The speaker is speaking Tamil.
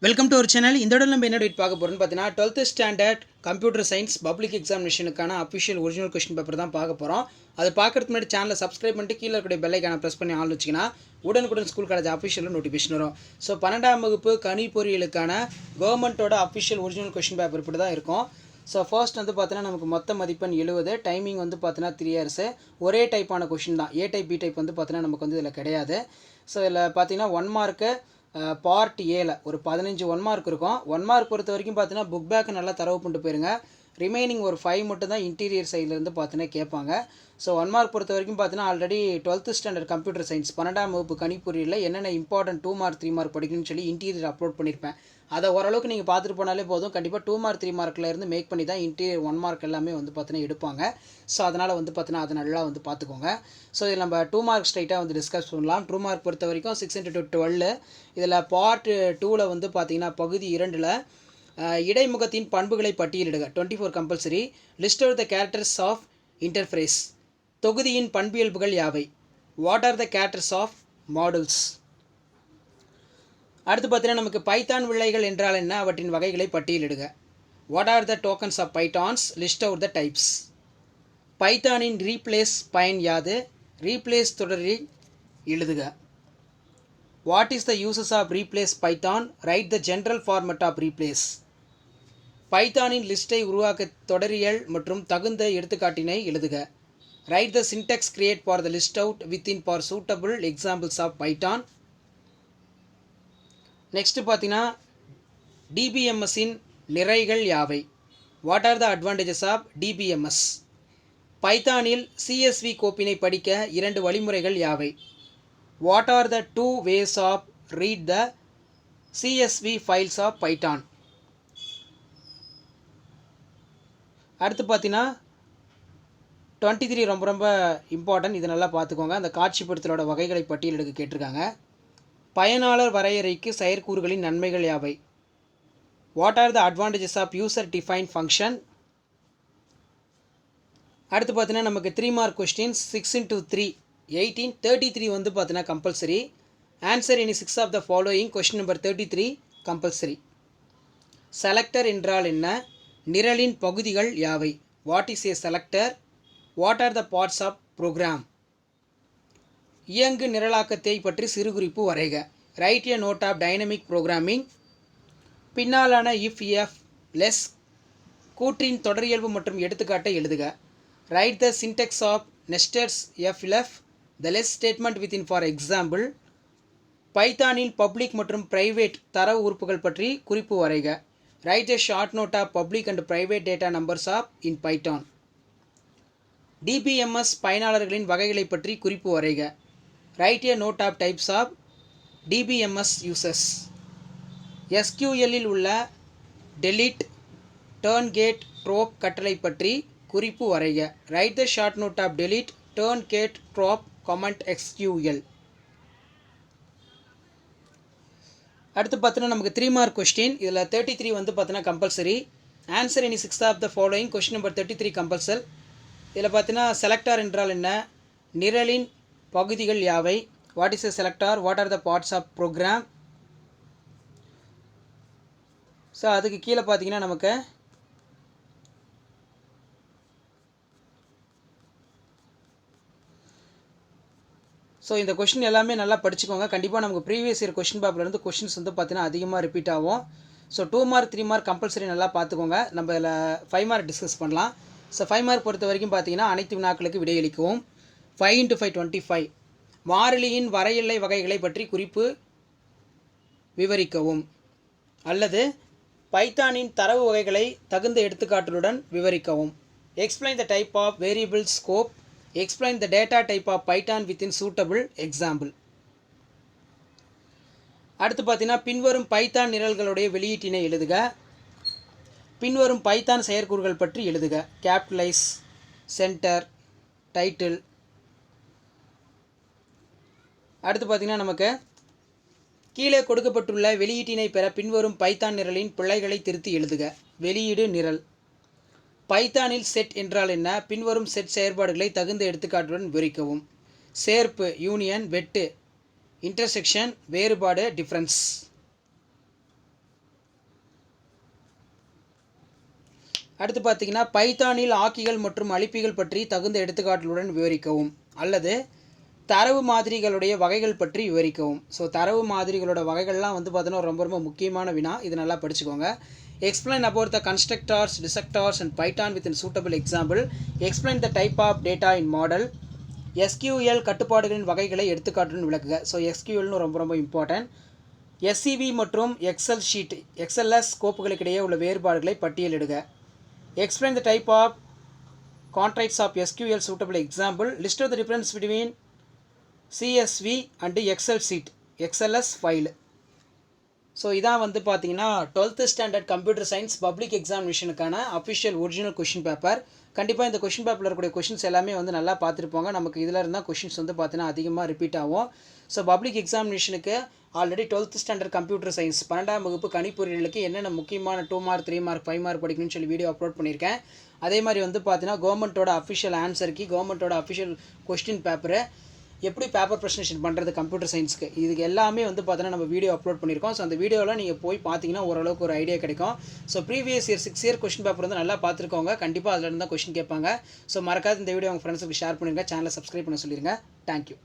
Welcome to our channel. இந்த இடம் நம்ம என்ன டேட் பார்க்க போகிறோம்னு பார்த்தீங்கன்னா 12th standard computer science public எக்ஸாமினேஷனுக்கான அஃபிஷியல் ஒரிஜினல் கொஸ்டின் பேப்பர் தான் பார்க்க போகிறோம். அது பார்க்கறதுக்கு முன்னாடி சேனலை சப்ஸ்கிரைப் பண்ணிட்டு கீழே இருக்கிற பெல் ஐக்கானை ப்ரெஸ் பண்ணி ஆன் வச்சிங்கன்னா உடனுக்குடன் ஸ்கூல் காலேஜ் அஃபிஷியலில் நோட்டிஃபிகேஷன் வரும். ஸோ 12ஆம் வகுப்பு கணினி பொறியியலுக்கான கவர்மெண்ட்டோட அஃபிஷியல் ஒரிஜினல் கொஸ்டின் பேப்பர் இப்படி தான் இருக்கும். ஸோ ஃபர்ஸ்ட் வந்து பார்த்தீங்கன்னா நமக்கு மொத்த மதிப்பெண் 70, டைமிங் வந்து பார்த்தீங்கன்னா 3 hours. ஒரே டைப்பான கொஷின் தான். ஏ டைப் பி டைப் வந்து பார்த்தீங்கன்னா நமக்கு வந்து இதில் கிடையாது. ஸோ இதில் பார்த்தீங்கன்னா 1 மார்க்கு பார்ட் ஏல ஒரு 15 1 மார்க் இருக்கும். 1 மார்க் பொறுத்த வரைக்கும் பார்த்தீங்கன்னா புக் பேக் நல்லா தரவு பண்ணிட்டு போயிருங்க. ரிமைனிங் ஒரு 5 மட்டும் தான் இன்டீரியர் சைட்லேருந்து பார்த்தீங்கன்னா கேட்பாங்க. ஸோ 1 மார்க் பொறுத்த வரைக்கும் பார்த்தீங்கன்னா already 12th standard computer science 12ஆம் வகுப்பு கணிப்பொறியில் என்னென்ன இம்பார்ட்டன்ட் 2 மார்க் 3 மார்க் படிக்கணும்னு சொல்லி இன்டீரியர் அப்லோட் பண்ணியிருப்பேன். அதை ஓரளவுக்கு நீங்கள் பார்த்துட்டு போனாலே போதும். கண்டிப்பாக 2 மார்க் 3 மார்க்கில் இருந்து மேக் பண்ணி தான் இன்டீரியர் 1 மார்க் எல்லாமே வந்து பார்த்தீங்கன்னா எடுப்பாங்க. ஸோ அதனால் வந்து பார்த்தீங்கன்னா அதை நல்லா வந்து பார்த்துக்கோங்க. ஸோ இதில் நம்ம 2 மார்க் ஸ்ட்ரைட்டாக வந்து டிஸ்கஸ் பண்ணலாம். 2 மார்க் பொறுத்த வரைக்கும் 6 × 12. இதில் பார்ட் 2ல் வந்து பார்த்தீங்கன்னா பகுதி 2ல் இடைமுகத்தின் பண்புகளை பட்டியலிடுக 24 compulsory. List out the characters of interface. தொகுதியின் பண்பியல்புகள் யாவை? What are the characters of modules? அடுத்து பார்த்தீங்கன்னா நமக்கு பைத்தான் வில்லைகள் என்றால் என்ன, அவற்றின் வகைகளை பட்டியலிடுக. What are the tokens of Pythons? List out the types. பைத்தானின் ரீப்ளேஸ் பயன் யாது? ரீப்ளேஸ் தொடரில் எழுதுக. What is the uses of replace Python? Write the general format of replace. பைத்தானின் லிஸ்ட்டை உருவாக்க தொடரியல் மற்றும் தகுந்த எடுத்துக்காட்டினை எழுதுக. Write the syntax create for the list out within for suitable examples of Python. Next பார்த்தீங்கன்னா டிபிஎம்எஸ்ஸின் நிறைகள் யாவை? What are the advantages of DBMS? பைத்தானில் சிஎஸ்வி கோப்பினை படிக்க 2 வழிமுறைகள் யாவை? What are the 2 ways of read the CSV files of Python? அடுத்து பார்த்தீங்கன்னா 23 ரொம்ப ரொம்ப இம்பார்ட்டன்ட். இது நல்லா பார்த்துக்கோங்க. அந்த காட்சிப்படுத்தலோட வகைகளை பட்டியலிடுக கேட்டிருக்காங்க. பயனாளர் வரையறைக்கு செயற்கூறுகளின் நன்மைகள் யாவை? What are the advantages of user define function? அடுத்து பார்த்தீங்கன்னா நமக்கு 3 மார்க் கொஸ்டின் 6 × 3 18 33 வந்து பார்த்தீங்கன்னா compulsory. Answer any 6 of the following. Question number 33 compulsory. Selector என்றால் என்ன? நிரலின் பகுதிகள் யாவை? What is a selector? What are the parts of program? இயங்கு நிரலாக்கத்தை பற்றி சிறுகுறிப்பு வரைக. Write a note of dynamic programming. பின்னாலான இஃப் எஃப் லெஸ் கூற்றின் தொடரியல்பு மற்றும் எடுத்துக்காட்டை எழுதுக. Write the syntax of nested if elif the else statement within for example. பைத்தானில் பப்ளிக் மற்றும் பிரைவேட் தரவு உறுப்புகள் பற்றி குறிப்பு வரைக. Write a short note of public and private data numbers of in Python. DBMS பயனாளர்களின் வகைகளை பற்றி குறிப்பு வரைக. Write a note of types of DBMS users. எஸ்கியூஎல்லில் உள்ள டெலீட், டர்ன்கேட், ட்ரோப் கட்டளை பற்றி குறிப்பு வரைக. Write the short note of delete, truncate, drop command SQL. அடுத்து பார்த்தீங்கன்னா நமக்கு 3 மார்க் கொஸ்டின். இதில் 33 வந்து பார்த்தீங்கன்னா compulsory. Answer any 6 of the following. Question number 33 compulsory. இதில் பார்த்தீங்கன்னா செலக்டார் என்றால் என்ன? நிரலின் பகுதிகள் யாவை? What is a selector? What are the parts of program? So அதுக்கு கீழே பார்த்தீங்கன்னா நமக்கு இந்த கொஷின் எல்லாமே நல்லா படிச்சுக்கோங்க. கண்டிப்பாக நமக்கு ப்ரீவியஸ் இயர் கொஷின் பேப்பர்லேருந்து கொஷின்ஸ் வந்து பார்த்தீங்கன்னா அதிகமாக ரிப்பீட் ஆகும். ஸோ 2 மார்க் 3 மார்க் கம்பல்சரி நல்லா பார்த்துக்கோங்க. நம்ம இதில் 5 மார்க் டிஸ்கஸ் பண்ணலாம். ஸோ 5 மார்க் பொறுத்த வரைக்கும் பார்த்தீங்கன்னா அனைத்து வினாக்களுக்கு விடையளிக்கவும். 5 × 5 25. மாறிலியின் வரையெல்லை வகைகளை பற்றி குறிப்பு விவரிக்கவும். அல்லது பைத்தானின் தரவு வகைகளை தகுந்த எடுத்துக்காட்டுடன் விவரிக்கவும். Explain the type of variable scope. Explain the data type of Python within suitable example. அடுத்து பார்த்தீங்கன்னா பின்வரும் பைத்தான் நிரல்களுடைய வெளியீட்டினை எழுதுக. பின்வரும் பைத்தான் செயற்கூறுகள் பற்றி எழுதுக. Capitalise, centre, title. அடுத்து பார்த்தீங்கன்னா நமக்கு கீழே கொடுக்கப்பட்டுள்ள வெளியீட்டினை பெற பின்வரும் பைத்தான் நிரலின் பிழைகளை திருத்தி எழுதுக. வெளியீடு நிரல். பைத்தானில் செட் என்றால் என்ன? பின்வரும் செட் செயற்பாடுகளை தகுந்த எடுத்துக்காட்டுடன் விவரிக்கவும். சேர்ப்பு, யூனியன், வெட்டு, இன்டர்செக்ஷன், வேறுபாடு, டிஃப்ரென்ஸ். அடுத்து பார்த்தீங்கன்னா பைத்தானில் ஆக்கிகள் மற்றும் அழிப்பிகள் பற்றி தகுந்த எடுத்துக்காட்டுகளுடன் விவரிக்கவும், அல்லது தரவு மாதிரிகளுடைய வகைகள் பற்றி விவரிக்கவும். ஸோ தரவு மாதிரிகளோட வகைகள்லாம் வந்து பார்த்தீங்கன்னா ரொம்ப ரொம்ப முக்கியமான வினா, இது நல்லா படிச்சுக்கோங்க. Explain about the constructors, destructors and Python with in suitable example. Explain the type of data in model. SQL கட்டுப்பாடுகளின் வகைகளை எடுத்துக்காட்டுடன் விளக்குக. ஸோ SQLனு ரொம்ப ரொம்ப இம்பார்ட்டன்ட். SCV மற்றும் எக்ஸல் ஷீட் XLS கோப்புகளுக்கிடையே உள்ள வேறுபாடுகளை பட்டியலிடுக. Explain the type of contracts of SQL suitable example. List of the difference between CSV and Excel sheet, XLS file. So இதான் வந்து பார்த்தீங்கன்னா 12th standard computer science public எக்ஸாமினேஷனுக்கான அஃபிஷியல் ஒரிஜினல் கொஷின் பேப்பர். கண்டிப்பாக இந்த கொஷின் பேப்பரில் இருக்கக்கூடிய கொஷின்ஸ் எல்லாமே வந்து நல்லா பார்த்துருப்பாங்க. நமக்கு இதில் இருந்தால் கொஷின்ஸ் வந்து பார்த்தீங்கன்னா அதிகமாக ரிப்பீட் ஆகும். ஸோ பப்ளிக் எக்ஸாமினேஷனுக்கு already 12th standard computer science 12ஆம் வகுப்பு கணிப்பொறிகளுக்கு என்னென்ன முக்கியமான 2 மார்க் 3 மார்க் 5 மார்க் படிக்கணும்னு சொல்லி வீடியோ அப்லோட் பண்ணியிருக்கேன். அதே மாதிரி வந்து பார்த்தீங்கன்னா கவர்மெண்ட்டோட அஃபிஷியல் ஆன்சருக்கு கவர்மெண்ட்டோட அஃபிஷியல் கொஸ்டின் பேப்பரு எப்படி பேப்பர் ப்ரெசன்டேஷன் பண்ணுறது கம்ப்யூட்டர் சயின்ஸ்க்கு, இதுக்கு எல்லாமே வந்து பார்த்தீங்கன்னா நம்ம வீடியோ அப்லோட் பண்ணியிருக்கோம். ஸோ அந்த வீடியோவில் நீங்கள் போய் பார்த்தீங்கன்னா ஓரளவுக்கு ஒரு ஐடியா கிடைக்கும். So previous year 6 year question paper வந்து நல்லா பார்த்துருக்கோங்க. கண்டிப்பாக அதில் இருந்தால் கொஸ்டின் கேட்பாங்க. ஸோ மறக்காத இந்த வீடியோ உங்கள் ஃப்ரெண்ட்ஸுக்கு ஷேர் பண்ணிடுங்க. சேனலை சப்ஸ்கிரைப் பண்ண சொல்லிடுங்க. தேங்க்யூ.